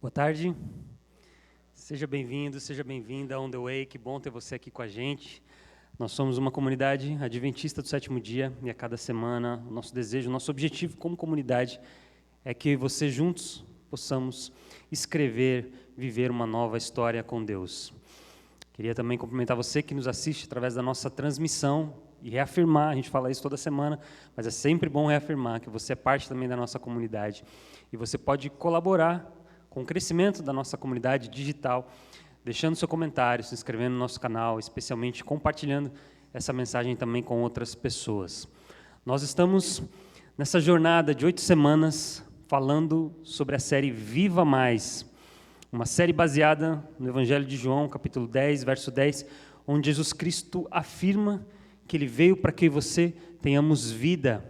Boa tarde, seja bem-vindo, seja bem-vinda a On The Way, que bom ter você aqui com a gente. Nós somos uma comunidade adventista do sétimo dia e a cada semana o nosso desejo, o nosso objetivo como comunidade é que você juntos possamos escrever, viver uma nova história com Deus. Queria também cumprimentar você que nos assiste através da nossa transmissão e reafirmar, a gente fala isso toda semana, mas é sempre bom reafirmar que você é parte também da nossa comunidade e você pode colaborar com o crescimento da nossa comunidade digital, deixando seu comentário, se inscrevendo no nosso canal, especialmente compartilhando essa mensagem também com outras pessoas. Nós estamos nessa jornada de 8 semanas falando sobre a série Viva Mais, uma série baseada no Evangelho de João, capítulo 10, verso 10, onde Jesus Cristo afirma que Ele veio para que você tenhamos vida,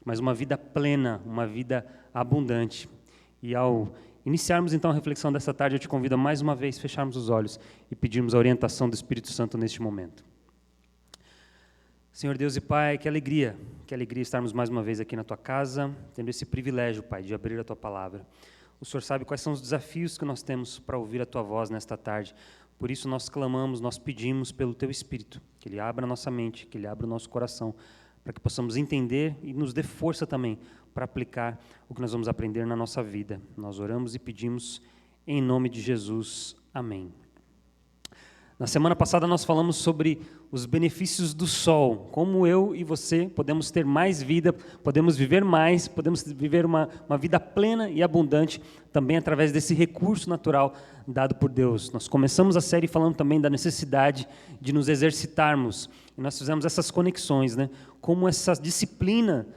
mas uma vida plena, uma vida abundante. E ao iniciarmos então a reflexão dessa tarde, eu te convido a mais uma vez fecharmos os olhos e pedirmos a orientação do Espírito Santo neste momento. Senhor Deus e Pai, que alegria estarmos mais uma vez aqui na Tua casa, tendo esse privilégio, Pai, de abrir a Tua palavra. O Senhor sabe quais são os desafios que nós temos para ouvir a Tua voz nesta tarde. Por isso nós clamamos, nós pedimos pelo Teu Espírito, que Ele abra a nossa mente, que Ele abra o nosso coração, para que possamos entender e nos dê força também para aplicar o que nós vamos aprender na nossa vida. Nós oramos e pedimos em nome de Jesus. Amém. Na semana passada nós falamos sobre os benefícios do sol, como eu e você podemos ter mais vida, podemos viver mais, podemos viver uma vida plena e abundante, também através desse recurso natural dado por Deus. Nós começamos a série falando também da necessidade de nos exercitarmos, e nós fizemos essas conexões, né? Como essa disciplina,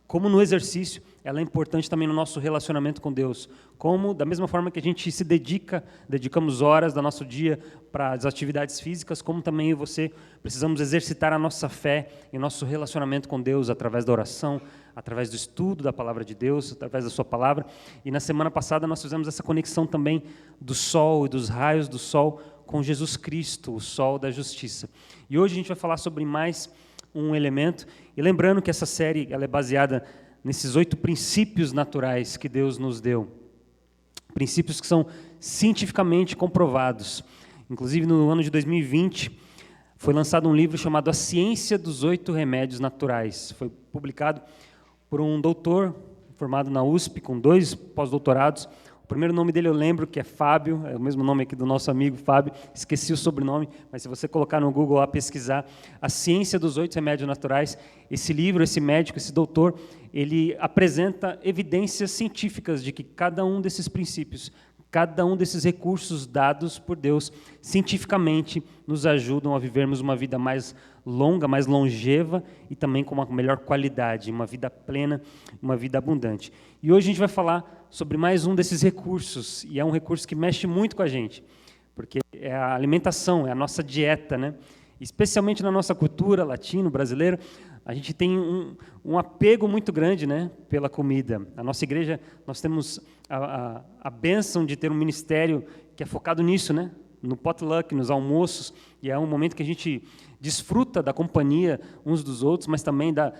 como no exercício, ela é importante também no nosso relacionamento com Deus. Como, da mesma forma que a gente se dedicamos horas do nosso dia para as atividades físicas, como também eu e você precisamos exercitar a nossa fé e o nosso relacionamento com Deus através da oração, através do estudo da palavra de Deus, através da sua palavra. E na semana passada nós fizemos essa conexão também do sol e dos raios do sol com Jesus Cristo, o sol da justiça. E hoje a gente vai falar sobre mais um elemento, e lembrando que essa série ela é baseada nesses 8 princípios naturais que Deus nos deu, princípios que são cientificamente comprovados. Inclusive, no ano de 2020, foi lançado um livro chamado A Ciência dos 8 Remédios Naturais. Foi publicado por um doutor formado na USP, com 2 pós-doutorados. O primeiro nome dele eu lembro, que é Fábio, é o mesmo nome aqui do nosso amigo Fábio, esqueci o sobrenome, mas se você colocar no Google lá, pesquisar A Ciência dos 8 Remédios Naturais, esse livro, esse médico, esse doutor, ele apresenta evidências científicas de que cada um desses princípios, cada um desses recursos dados por Deus, cientificamente nos ajudam a vivermos uma vida mais longa, mais longeva e também com uma melhor qualidade, uma vida plena, uma vida abundante. E hoje a gente vai falar sobre mais um desses recursos, e é um recurso que mexe muito com a gente, porque é a alimentação, é a nossa dieta, né? Especialmente na nossa cultura latino-brasileira, a gente tem um apego muito grande, né, pela comida. A nossa igreja, nós temos a bênção de ter um ministério que é focado nisso, né, no potluck, nos almoços, e é um momento que a gente desfruta da companhia uns dos outros, mas também da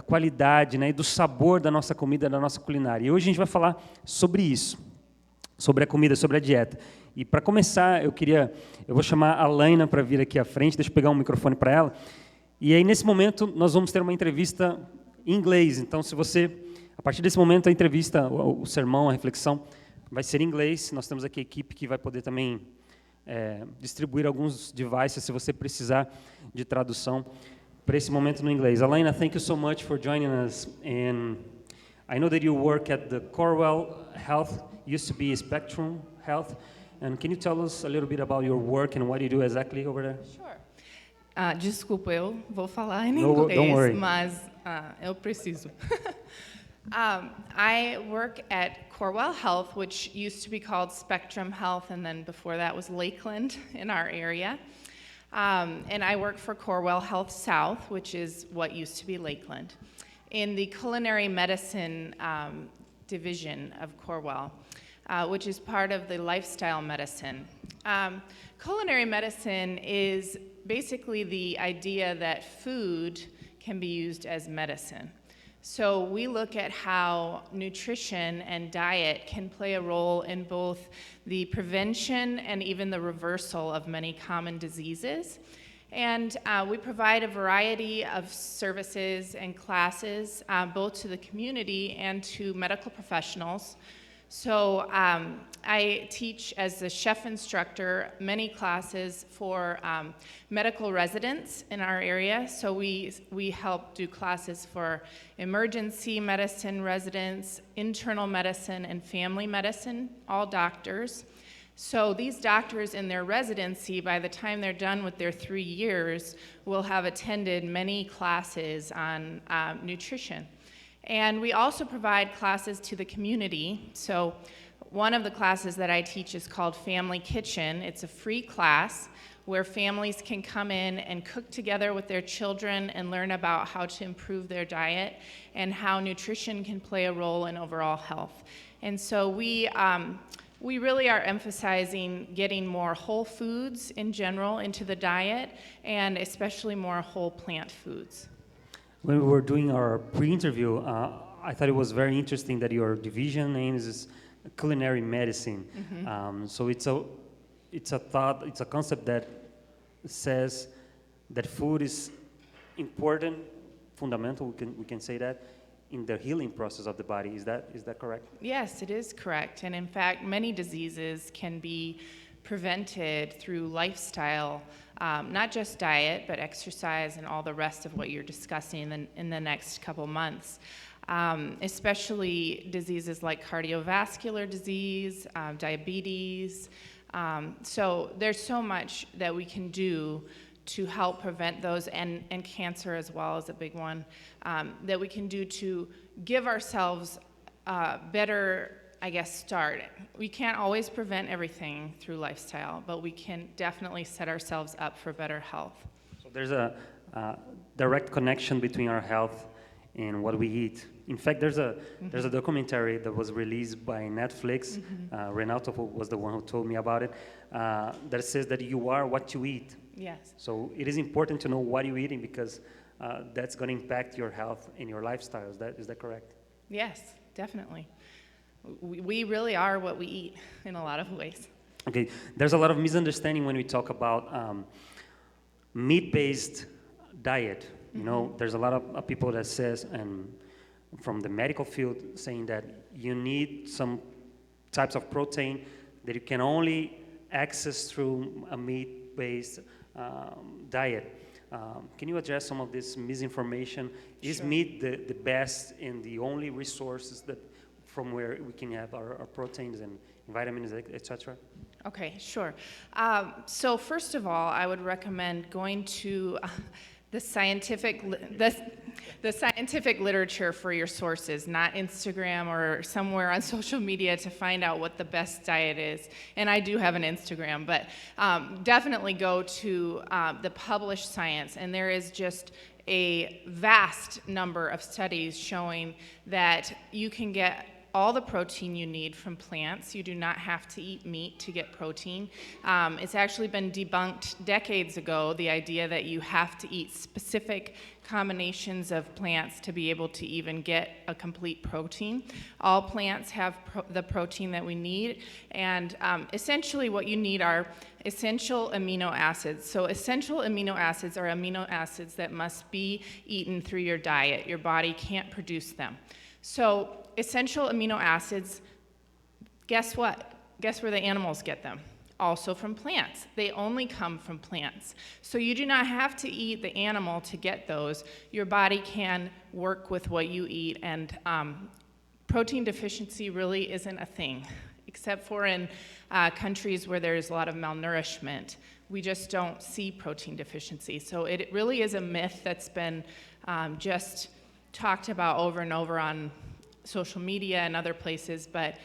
qualidade, né, e do sabor da nossa comida, da nossa culinária. E hoje a gente vai falar sobre isso, sobre a comida, sobre a dieta. E para começar, eu vou chamar a Laina para vir aqui à frente, deixa eu pegar um microfone para ela. E aí, nesse momento, nós vamos ter uma entrevista em inglês. Então, a partir desse momento, a entrevista, o sermão, a reflexão, vai ser em inglês. Nós temos aqui a equipe que vai poder também distribuir alguns devices, se você precisar de tradução, para esse momento no inglês. Alaina, thank you so much for joining us. And I know that you work at the Corewell Health, used to be Spectrum Health. And can you tell us a little bit about your work and what you do exactly over there? Sure. Desculpa, eu vou falar em Don't worry. inglês, mas eu preciso. I work at Corewell Health, which used to be called Spectrum Health, and then before that was Lakeland in our area. And I work for Corewell Health South, which is what used to be Lakeland, in the culinary medicine division of Corewell, which is part of the lifestyle medicine. Culinary medicine is basically the idea that food can be used as medicine. So we look at how nutrition and diet can play a role in both the prevention and even the reversal of many common diseases. And we provide a variety of services and classes, both to the community and to medical professionals. So I teach as a chef instructor many classes for medical residents in our area. So we help do classes for emergency medicine residents, internal medicine, and family medicine, all doctors. So these doctors in their residency, by the time they're done with their 3 years, will have attended many classes on nutrition. And we also provide classes to the community. So one of the classes that I teach is called Family Kitchen. It's a free class where families can come in and cook together with their children and learn about how to improve their diet and how nutrition can play a role in overall health. And so we really are emphasizing getting more whole foods in general into the diet, and especially more whole plant foods. When we were doing our pre-interview, I thought it was very interesting that your division name is culinary medicine. So it's a concept that says that food is important, fundamental. We can say that in the healing process of the body. Is that correct? Yes, it is correct. And in fact, many diseases can be prevented through lifestyle, not just diet, but exercise and all the rest of what you're discussing in the next couple months. Especially diseases like cardiovascular disease, diabetes. So there's so much that we can do to help prevent those, and cancer as well is a big one, that we can do to give ourselves a better, I guess, start. We can't always prevent everything through lifestyle, but we can definitely set ourselves up for better health. So there's a direct connection between our health and what we eat. In fact, there's a documentary that was released by Netflix. Renato was the one who told me about it. That says that you are what you eat. Yes. So it is important to know what you're eating, because that's going to impact your health and your lifestyle. Is that correct? Yes, definitely. We really are what we eat in a lot of ways. Okay, there's a lot of misunderstanding when we talk about meat-based diet. You know, there's a lot of people that says, and from the medical field, saying that you need some types of protein that you can only access through a meat-based diet. Can you address some of this misinformation? Is Sure. meat the best and the only resources that from where we can have our proteins and vitamins, etc.? Okay, sure. So first of all, I would recommend going to the scientific literature for your sources, not Instagram or somewhere on social media to find out what the best diet is. And I do have an Instagram, but definitely go to the published science. And there is just a vast number of studies showing that you can get all the protein you need from plants. You do not have to eat meat to get protein. It's actually been debunked decades ago, the idea that you have to eat specific combinations of plants to be able to even get a complete protein. All plants have the protein that we need, and essentially what you need are essential amino acids. So essential amino acids are amino acids that must be eaten through your diet. Your body can't produce them. So essential amino acids, guess what? Guess where the animals get them? Also from plants. They only come from plants. So you do not have to eat the animal to get those. Your body can work with what you eat, and protein deficiency really isn't a thing, except for in countries where there's a lot of malnourishment. We just don't see protein deficiency. So it really is a myth that's been just talked about over and over on social media and other places, but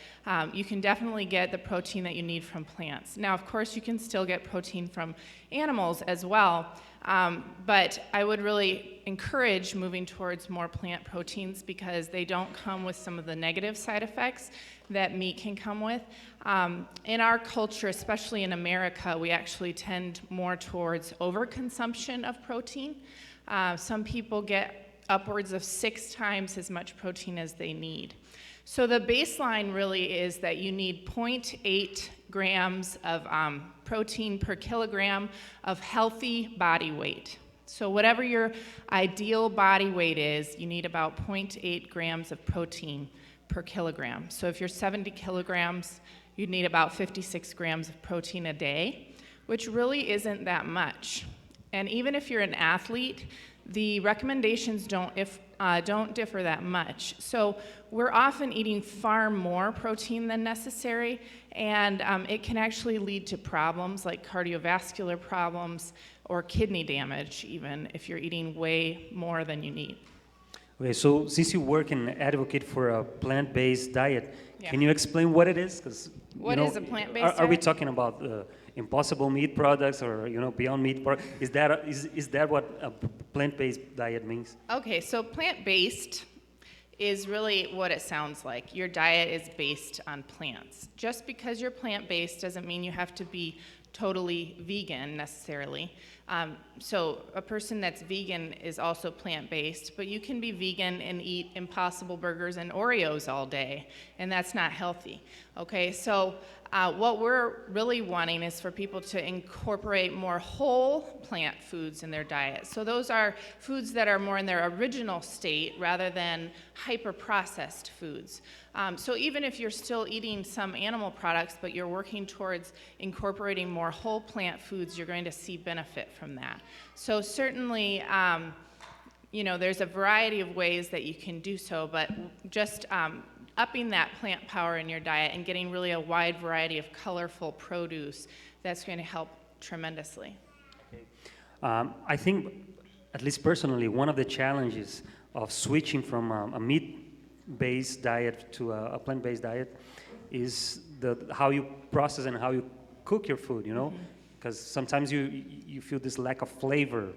you can definitely get the protein that you need from plants. Now, of course, you can still get protein from animals as well, but I would really encourage moving towards more plant proteins because they don't come with some of the negative side effects that meat can come with. In our culture, especially in America, we actually tend more towards overconsumption of protein. Some people get upwards of 6 times as much protein as they need. So the baseline really is that you need 0.8 grams of protein per kilogram of healthy body weight. So whatever your ideal body weight is, you need about 0.8 grams of protein per kilogram. So if you're 70 kilograms, you'd need about 56 grams of protein a day, which really isn't that much. And even if you're an athlete, the recommendations don't differ that much. So we're often eating far more protein than necessary, and it can actually lead to problems like cardiovascular problems or kidney damage, even if you're eating way more than you need. Okay, so since you work and advocate for a plant-based diet, Yeah. can you explain what it is? 'Cause, What is a plant-based Are we diet? talking about impossible meat products or Beyond Meat products? Is that what a plant-based diet means? Okay, so plant-based is really what it sounds like. Your diet is based on plants. Just because you're plant-based doesn't mean you have to be totally vegan necessarily. So a person that's vegan is also plant-based, but you can be vegan and eat Impossible Burgers and Oreos all day, and that's not healthy. Okay, so what we're really wanting is for people to incorporate more whole plant foods in their diet. So those are foods that are more in their original state rather than hyper-processed foods. So even if you're still eating some animal products, but you're working towards incorporating more whole plant foods, you're going to see benefit from that. So certainly, there's a variety of ways that you can do so, but just upping that plant power in your diet and getting really a wide variety of colorful produce, that's going to help tremendously. Okay. I think, at least personally, one of the challenges of switching from a meat-based diet to a plant-based diet is how you process and how you cook your food, because sometimes you feel this lack of flavor.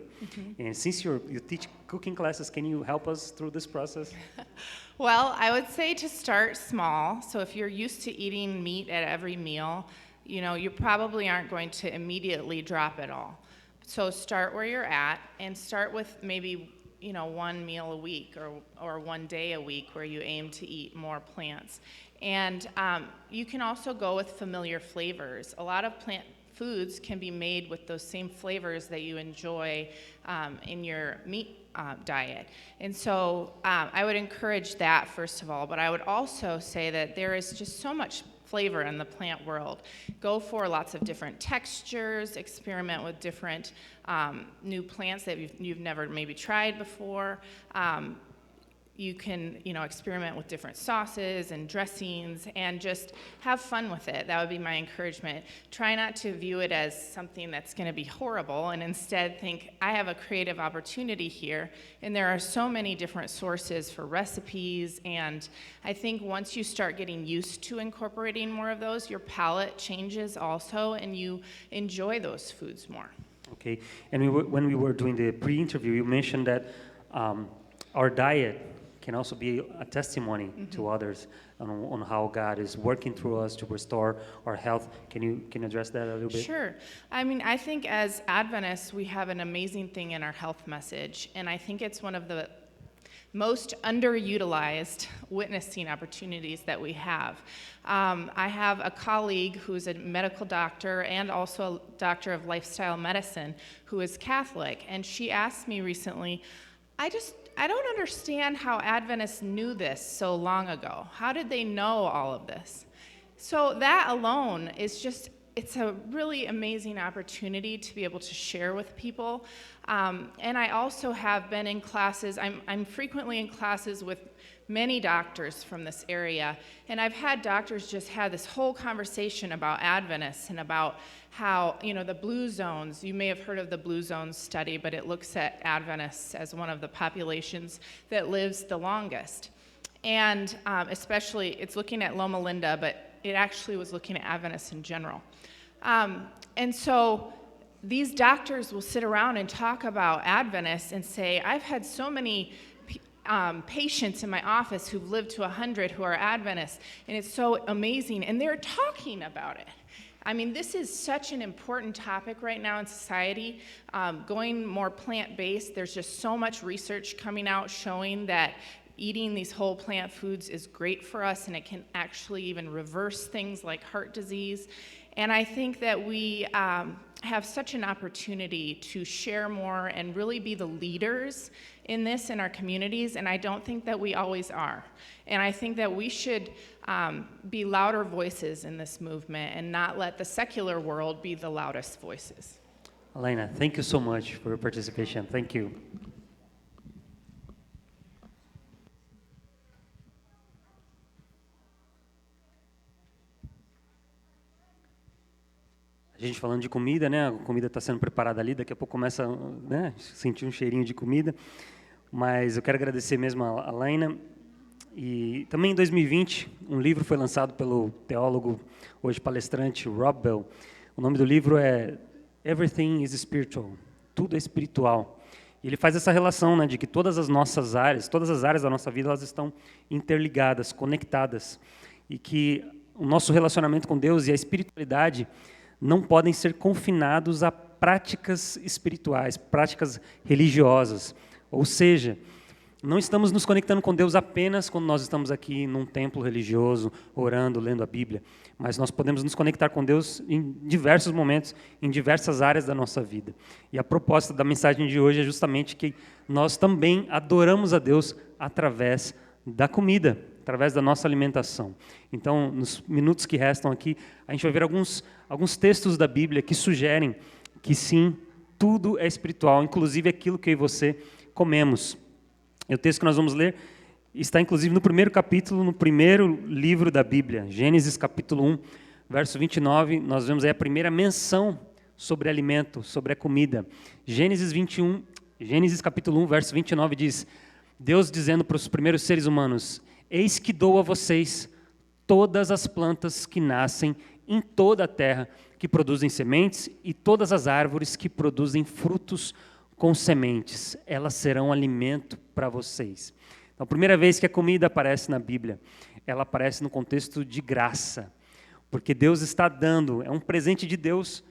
And since you teach cooking classes, can you help us through this process? Well, I would say to start small. So if you're used to eating meat at every meal, you probably aren't going to immediately drop it all. So start where you're at and start with maybe one meal a week or one day a week where you aim to eat more plants. And you can also go with familiar flavors. A lot of plant foods can be made with those same flavors that you enjoy in your meat diet. And so I would encourage that, first of all, but I would also say that there is just so much flavor in the plant world. Go for lots of different textures, experiment with different new plants that you've never maybe tried before. You can, experiment with different sauces and dressings and just have fun with it. That would be my encouragement. Try not to view it as something that's going to be horrible, and instead think, I have a creative opportunity here, and there are so many different sources for recipes, and I think once you start getting used to incorporating more of those, your palate changes also, and you enjoy those foods more. Okay, and when we were doing the pre-interview, you mentioned that our diet can also be a testimony to others on how God is working through us to restore our health. Can you address that a little bit? Sure. I think as Adventists, we have an amazing thing in our health message, and I think it's one of the most underutilized witnessing opportunities that we have. I have a colleague who's a medical doctor and also a doctor of lifestyle medicine who is Catholic, and she asked me recently, I don't understand how Adventists knew this so long ago. How did they know all of this? So that alone is it's a really amazing opportunity to be able to share with people. And I also have been in classes, I'm frequently in classes with many doctors from this area, and I've had doctors just have this whole conversation about Adventists and about how, the blue zones, you may have heard of the blue zones study, but it looks at Adventists as one of the populations that lives the longest. And especially, it's looking at Loma Linda, but it actually was looking at Adventists in general. And so these doctors will sit around and talk about Adventists and say, I've had so many patients in my office who've lived to 100 who are Adventists, and it's so amazing, and they're talking about it. I mean, this is such an important topic right now in society. Going more plant-based, there's just so much research coming out showing that eating these whole plant foods is great for us, and it can actually even reverse things like heart disease. And I think that we have such an opportunity to share more and really be the leaders in this in our communities, and I don't think that we always are. And I think that we should be louder voices in this movement and not let the secular world be the loudest voices. Elena, thank you so much for your participation. Thank you. A gente falando de comida, né? A comida está sendo preparada ali, daqui a pouco começa, né, sentir um cheirinho de comida. Mas eu quero agradecer mesmo a Laina. E também em 2020, um livro foi lançado pelo teólogo, hoje palestrante, Rob Bell. O nome do livro é Everything is Spiritual, tudo é espiritual. E ele faz essa relação, né, de que todas as nossas áreas, todas as áreas da nossa vida, elas estão interligadas, conectadas. E que o nosso relacionamento com Deus e a espiritualidade não podem ser confinados a práticas espirituais, práticas religiosas. Ou seja, não estamos nos conectando com Deus apenas quando nós estamos aqui num templo religioso, orando, lendo a Bíblia, mas nós podemos nos conectar com Deus em diversos momentos, em diversas áreas da nossa vida. E a proposta da mensagem de hoje é justamente que nós também adoramos a Deus através da comida, através da nossa alimentação. Então, nos minutos que restam aqui, a gente vai ver alguns textos da Bíblia que sugerem que sim, tudo é espiritual, inclusive aquilo que eu e você comemos. E o texto que nós vamos ler está, inclusive, no primeiro capítulo, no primeiro livro da Bíblia, Gênesis capítulo 1, verso 29, nós vemos aí a primeira menção sobre alimento, sobre a comida. Gênesis capítulo 1, verso 29 diz, Deus dizendo para os primeiros seres humanos, eis que dou a vocês todas as plantas que nascem em toda a terra, que produzem sementes, e todas as árvores que produzem frutos com sementes. Elas serão alimento para vocês. Então, a primeira vez que a comida aparece na Bíblia, ela aparece no contexto de graça, porque Deus está dando, é um presente de Deus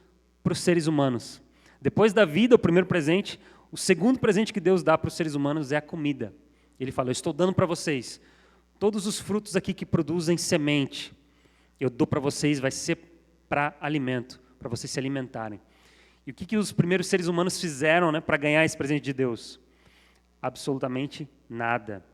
para os seres humanos. Depois da vida, o primeiro presente, o segundo presente que Deus dá para os seres humanos é a comida. Ele fala, eu estou dando para vocês todos os frutos aqui que produzem semente, eu dou para vocês, vai ser para alimento, para vocês se alimentarem. E o que os primeiros seres humanos fizeram, né, para ganhar esse presente de Deus? Absolutamente nada.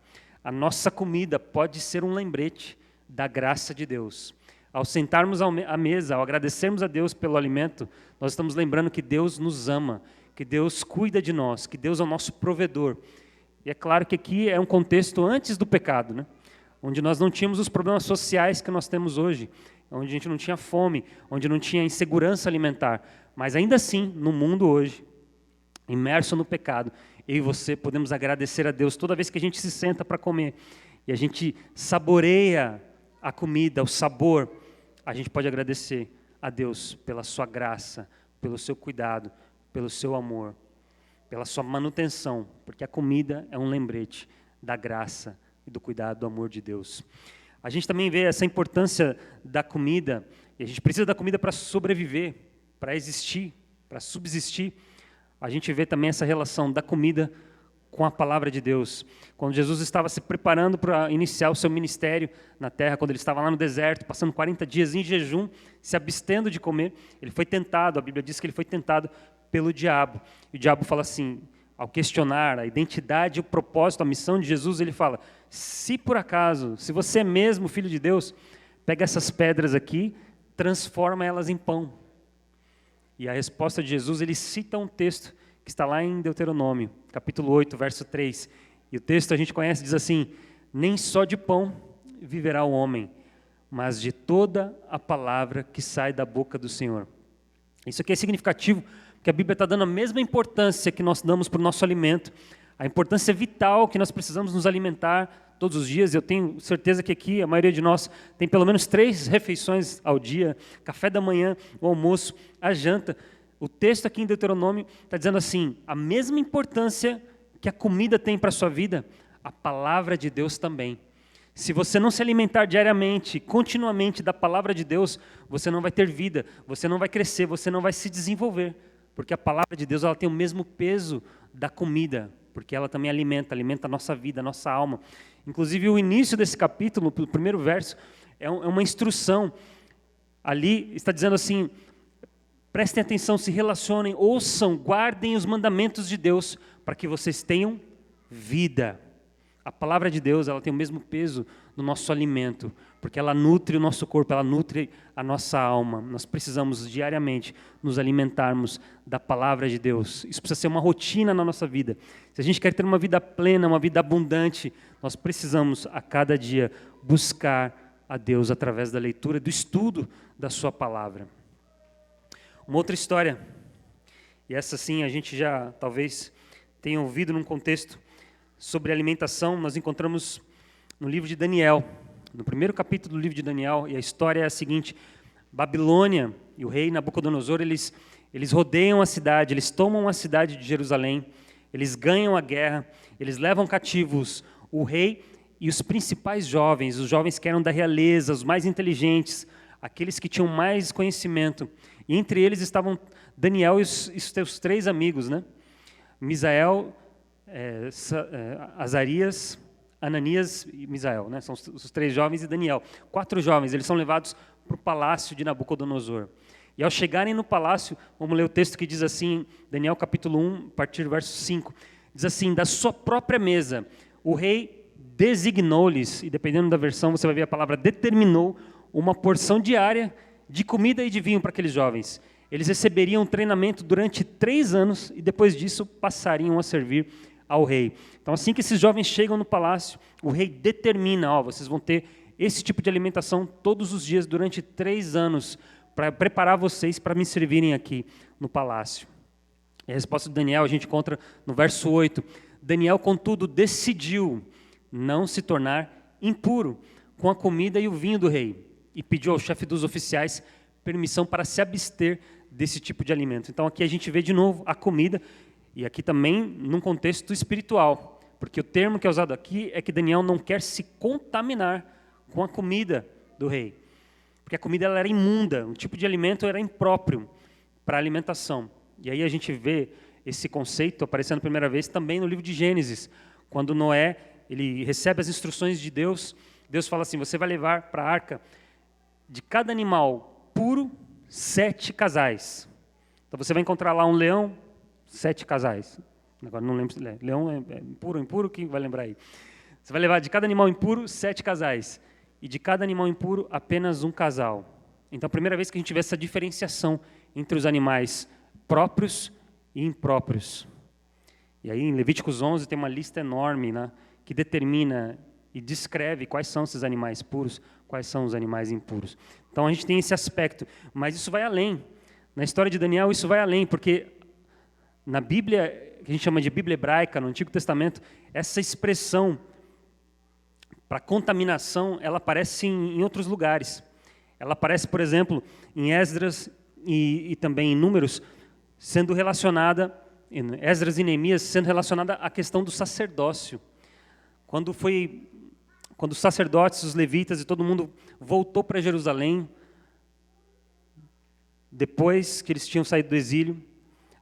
A nossa comida pode ser um lembrete da graça de Deus. Ao sentarmos à mesa, ao agradecermos a Deus pelo alimento, nós estamos lembrando que Deus nos ama, que Deus cuida de nós, que Deus é o nosso provedor. E é claro que aqui é um contexto antes do pecado, né? Onde nós não tínhamos os problemas sociais que nós temos hoje, onde a gente não tinha fome, onde não tinha insegurança alimentar. Mas ainda assim, no mundo hoje, imerso no pecado, eu e você podemos agradecer a Deus toda vez que a gente se senta para comer e a gente saboreia a comida, o sabor, a gente pode agradecer a Deus pela sua graça, pelo seu cuidado, pelo seu amor, pela sua manutenção, porque a comida é um lembrete da graça e do cuidado, do amor de Deus. A gente também vê essa importância da comida, e a gente precisa da comida para sobreviver, para existir, para subsistir. A gente vê também essa relação da comida com a palavra de Deus. Quando Jesus estava se preparando para iniciar o seu ministério na terra, quando ele estava lá no deserto, passando 40 dias em jejum, se abstendo de comer, ele foi tentado, a Bíblia diz que ele foi tentado pelo diabo. E o diabo fala assim, ao questionar a identidade, o propósito, a missão de Jesus, ele fala, se por acaso, se você é mesmo filho de Deus, pega essas pedras aqui, transforma elas em pão. E a resposta de Jesus, ele cita um texto que está lá em Deuteronômio, capítulo 8, verso 3. E o texto a gente conhece, diz assim, nem só de pão viverá o homem, mas de toda a palavra que sai da boca do Senhor. Isso aqui é significativo, porque a Bíblia está dando a mesma importância que nós damos para o nosso alimento, a importância vital que nós precisamos nos alimentar todos os dias. Eu tenho certeza que aqui a maioria de nós tem pelo menos 3 refeições ao dia, café da manhã, o almoço, a janta. O texto aqui em Deuteronômio está dizendo assim, a mesma importância que a comida tem para a sua vida, a palavra de Deus também. Se você não se alimentar diariamente, continuamente da palavra de Deus, você não vai ter vida, você não vai crescer, você não vai se desenvolver. Porque a palavra de Deus ela tem o mesmo peso da comida, porque ela também alimenta a nossa vida, a nossa alma. Inclusive o início desse capítulo, o primeiro verso, é uma instrução. Ali está dizendo assim, prestem atenção, se relacionem, ouçam, guardem os mandamentos de Deus, para que vocês tenham vida. A palavra de Deus ela tem o mesmo peso no nosso alimento, porque ela nutre o nosso corpo, ela nutre a nossa alma. Nós precisamos diariamente nos alimentarmos da palavra de Deus. Isso precisa ser uma rotina na nossa vida. Se a gente quer ter uma vida plena, uma vida abundante, nós precisamos a cada dia buscar a Deus através da leitura, do estudo da sua palavra. Uma outra história, e essa sim a gente já talvez tenha ouvido num contexto sobre alimentação, nós encontramos no livro de Daniel, no primeiro capítulo do livro de Daniel, e a história é a seguinte: Babilônia e o rei Nabucodonosor, eles rodeiam a cidade, eles tomam a cidade de Jerusalém, eles ganham a guerra, eles levam cativos o rei e os principais jovens, os jovens que eram da realeza, os mais inteligentes, aqueles que tinham mais conhecimento, e entre eles estavam Daniel e os seus 3 amigos, né? Misael, Azarias, Ananias e Misael, né? São os 3 jovens e Daniel. 4 jovens, eles são levados para o palácio de Nabucodonosor. E ao chegarem no palácio, vamos ler o texto que diz assim, Daniel capítulo 1, a partir do verso 5, diz assim: da sua própria mesa, o rei designou-lhes, e dependendo da versão você vai ver a palavra determinou, uma porção diária de comida e de vinho para aqueles jovens. Eles receberiam treinamento durante 3 anos e depois disso passariam a servir ao rei. Então, assim que esses jovens chegam no palácio, o rei determina, vocês vão ter esse tipo de alimentação todos os dias durante 3 anos para preparar vocês para me servirem aqui no palácio. E a resposta de Daniel a gente encontra no verso 8. Daniel, contudo, decidiu não se tornar impuro com a comida e o vinho do rei e pediu ao chefe dos oficiais permissão para se abster desse tipo de alimento. Então aqui a gente vê de novo a comida, e aqui também num contexto espiritual, porque o termo que é usado aqui é que Daniel não quer se contaminar com a comida do rei, porque a comida ela era imunda, o tipo de alimento era impróprio para a alimentação. E aí a gente vê esse conceito aparecendo a primeira vez também no livro de Gênesis, quando Noé ele recebe as instruções de Deus, Deus fala assim: você vai levar para a arca de cada animal puro 7 casais. Então você vai encontrar lá um leão, 7 casais. Agora não lembro se leão é impuro, impuro, quem vai lembrar aí? Você vai levar de cada animal impuro 7 casais e de cada animal impuro apenas um casal. Então a primeira vez que a gente vê essa diferenciação entre os animais próprios e impróprios. E aí em Levíticos 11 tem uma lista enorme, né, que determina e descreve quais são esses animais puros, quais são os animais impuros. Então a gente tem esse aspecto, mas isso vai além. Na história de Daniel isso vai além, porque na Bíblia, que a gente chama de Bíblia hebraica, no Antigo Testamento, essa expressão para contaminação, ela aparece em outros lugares. Ela aparece, por exemplo, em Esdras e também em Números, sendo relacionada, em Esdras e Neemias, sendo relacionada à questão do sacerdócio. Quando os sacerdotes, os levitas e todo mundo voltou para Jerusalém, depois que eles tinham saído do exílio,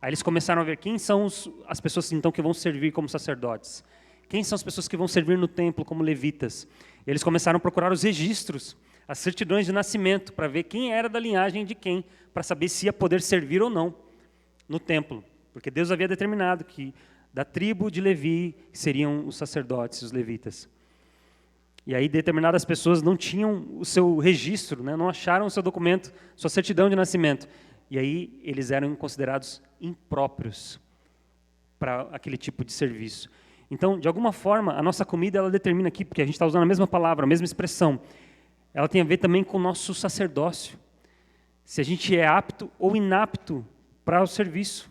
aí eles começaram a ver quem são as pessoas então que vão servir como sacerdotes. Quem são as pessoas que vão servir no templo como levitas? Eles começaram a procurar os registros, as certidões de nascimento, para ver quem era da linhagem de quem, para saber se ia poder servir ou não no templo. Porque Deus havia determinado que da tribo de Levi seriam os sacerdotes, os levitas. E aí determinadas pessoas não tinham o seu registro, né, não acharam o seu documento, sua certidão de nascimento. E aí eles eram considerados impróprios para aquele tipo de serviço. Então, de alguma forma, a nossa comida ela determina aqui, porque a gente está usando a mesma palavra, a mesma expressão, ela tem a ver também com o nosso sacerdócio. Se a gente é apto ou inapto para o serviço.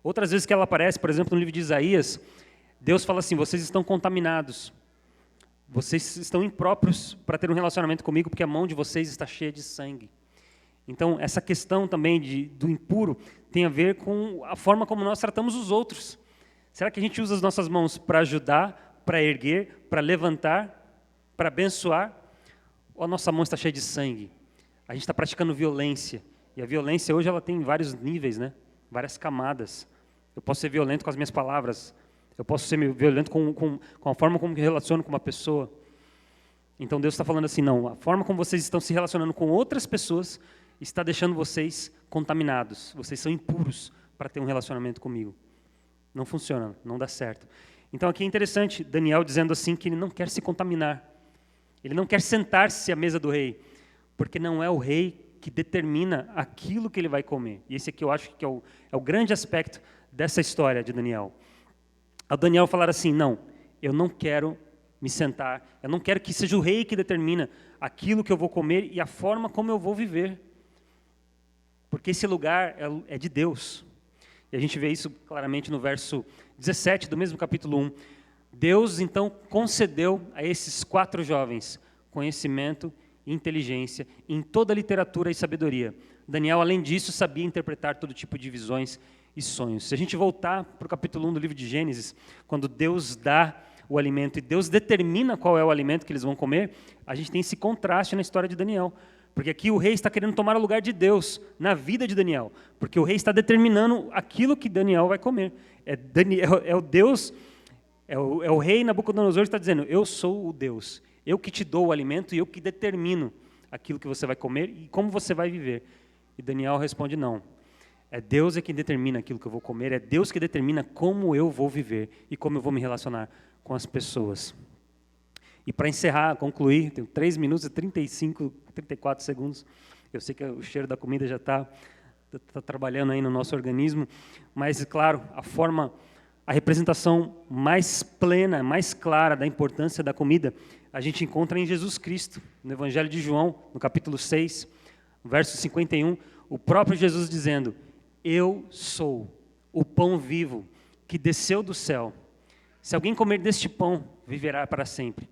Outras vezes que ela aparece, por exemplo, no livro de Isaías, Deus fala assim: vocês estão contaminados. Vocês estão impróprios para ter um relacionamento comigo, porque a mão de vocês está cheia de sangue. Então, essa questão também do impuro tem a ver com a forma como nós tratamos os outros. Será que a gente usa as nossas mãos para ajudar, para erguer, para levantar? para abençoar, ou a nossa mão está cheia de sangue? A gente está praticando violência. E a violência hoje ela tem vários níveis, né? Várias camadas. Eu posso ser violento com as minhas palavras. Eu posso ser violento com a forma como me relaciono com uma pessoa. Então Deus está falando assim, não, a forma como vocês estão se relacionando com outras pessoas está deixando vocês contaminados. Vocês são impuros para ter um relacionamento comigo. Não funciona, não dá certo. Então aqui é interessante, Daniel dizendo assim que ele não quer se contaminar. Ele não quer sentar-se à mesa do rei, porque não é o rei que determina aquilo que ele vai comer. E esse aqui eu acho que é o grande aspecto dessa história de Daniel. Ao Daniel falar assim, não, eu não quero me sentar, eu não quero que seja o rei que determina aquilo que eu vou comer e a forma como eu vou viver. Porque esse lugar é de Deus. E a gente vê isso claramente no verso 17 do mesmo capítulo 1. Deus, então, concedeu a esses 4 jovens conhecimento e inteligência em toda a literatura e sabedoria. Daniel, além disso, sabia interpretar todo tipo de visões e sonhos. Se a gente voltar para o capítulo 1 do livro de Gênesis, quando Deus dá o alimento e Deus determina qual é o alimento que eles vão comer, a gente tem esse contraste na história de Daniel. Porque aqui o rei está querendo tomar o lugar de Deus na vida de Daniel. Porque o rei está determinando aquilo que Daniel vai comer. É o Deus, é o rei Nabucodonosor que está dizendo, eu sou o Deus. Eu que te dou o alimento e eu que determino aquilo que você vai comer e como você vai viver. E Daniel responde, não. É Deus quem determina aquilo que eu vou comer, é Deus que determina como eu vou viver e como eu vou me relacionar com as pessoas. E para encerrar, concluir, tenho 3 minutos e 34 segundos. Eu sei que o cheiro da comida já está trabalhando aí no nosso organismo, mas, claro, a representação mais plena, mais clara da importância da comida, a gente encontra em Jesus Cristo, no Evangelho de João, no capítulo 6, verso 51, o próprio Jesus dizendo, eu sou o pão vivo que desceu do céu. Se alguém comer deste pão, viverá para sempre.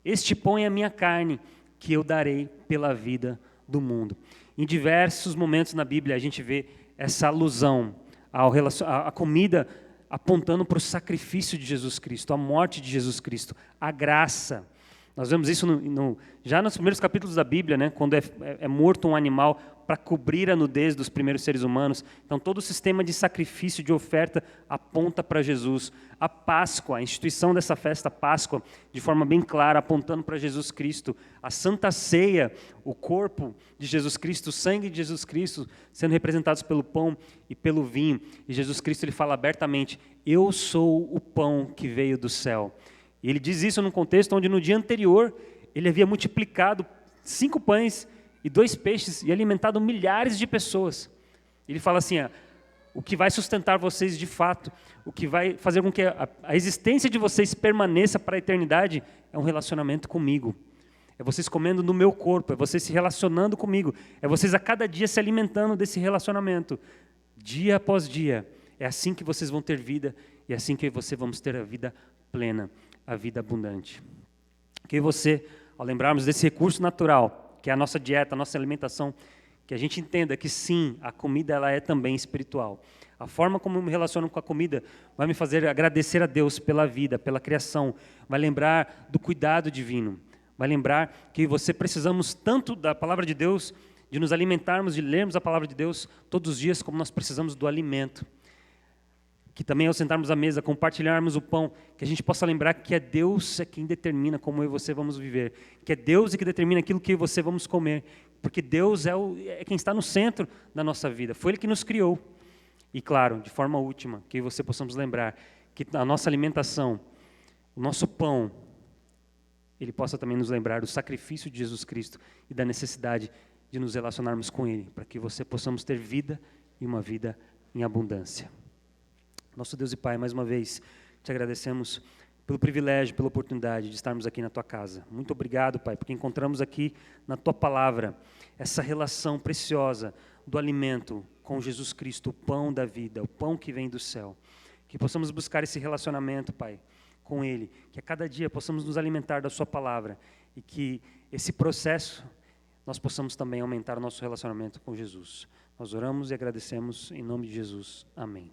Este pão é a minha carne, que eu darei pela vida do mundo. Em diversos momentos na Bíblia, a gente vê essa alusão à comida apontando para o sacrifício de Jesus Cristo, a morte de Jesus Cristo, a graça. Nós vemos isso já nos primeiros capítulos da Bíblia, né, quando é morto um animal para cobrir a nudez dos primeiros seres humanos. Então, todo o sistema de sacrifício, de oferta, aponta para Jesus. A Páscoa, a instituição dessa festa Páscoa, de forma bem clara, apontando para Jesus Cristo. A Santa Ceia, o corpo de Jesus Cristo, o sangue de Jesus Cristo, sendo representados pelo pão e pelo vinho. E Jesus Cristo ele fala abertamente, eu sou o pão que veio do céu. E ele diz isso num contexto onde no dia anterior ele havia multiplicado 5 pães e 2 peixes e alimentado milhares de pessoas. Ele fala assim, o que vai sustentar vocês de fato, o que vai fazer com que a existência de vocês permaneça para a eternidade é um relacionamento comigo. É vocês comendo no meu corpo, é vocês se relacionando comigo, é vocês a cada dia se alimentando desse relacionamento, dia após dia. É assim que vocês vão ter vida e é assim que vocês vão ter a vida plena, a vida abundante. Que você, ao lembrarmos desse recurso natural, que é a nossa dieta, a nossa alimentação, que a gente entenda que sim, a comida ela é também espiritual. A forma como eu me relaciono com a comida vai me fazer agradecer a Deus pela vida, pela criação, vai lembrar do cuidado divino, vai lembrar que você precisamos tanto da palavra de Deus, de nos alimentarmos, de lermos a palavra de Deus todos os dias, como nós precisamos do alimento. Que também ao sentarmos à mesa, compartilharmos o pão, que a gente possa lembrar que é Deus quem determina como eu e você vamos viver, que é Deus que determina aquilo que eu e você vamos comer, porque Deus é quem está no centro da nossa vida, foi Ele que nos criou. E claro, de forma última, que eu e você possamos lembrar que a nossa alimentação, o nosso pão, Ele possa também nos lembrar do sacrifício de Jesus Cristo e da necessidade de nos relacionarmos com Ele, para que você possamos ter vida e uma vida em abundância. Nosso Deus e Pai, mais uma vez, te agradecemos pelo privilégio, pela oportunidade de estarmos aqui na Tua casa. Muito obrigado, Pai, porque encontramos aqui na Tua palavra essa relação preciosa do alimento com Jesus Cristo, o pão da vida, o pão que vem do céu. Que possamos buscar esse relacionamento, Pai, com Ele, que a cada dia possamos nos alimentar da Sua palavra e que esse processo nós possamos também aumentar o nosso relacionamento com Jesus. Nós oramos e agradecemos em nome de Jesus. Amém.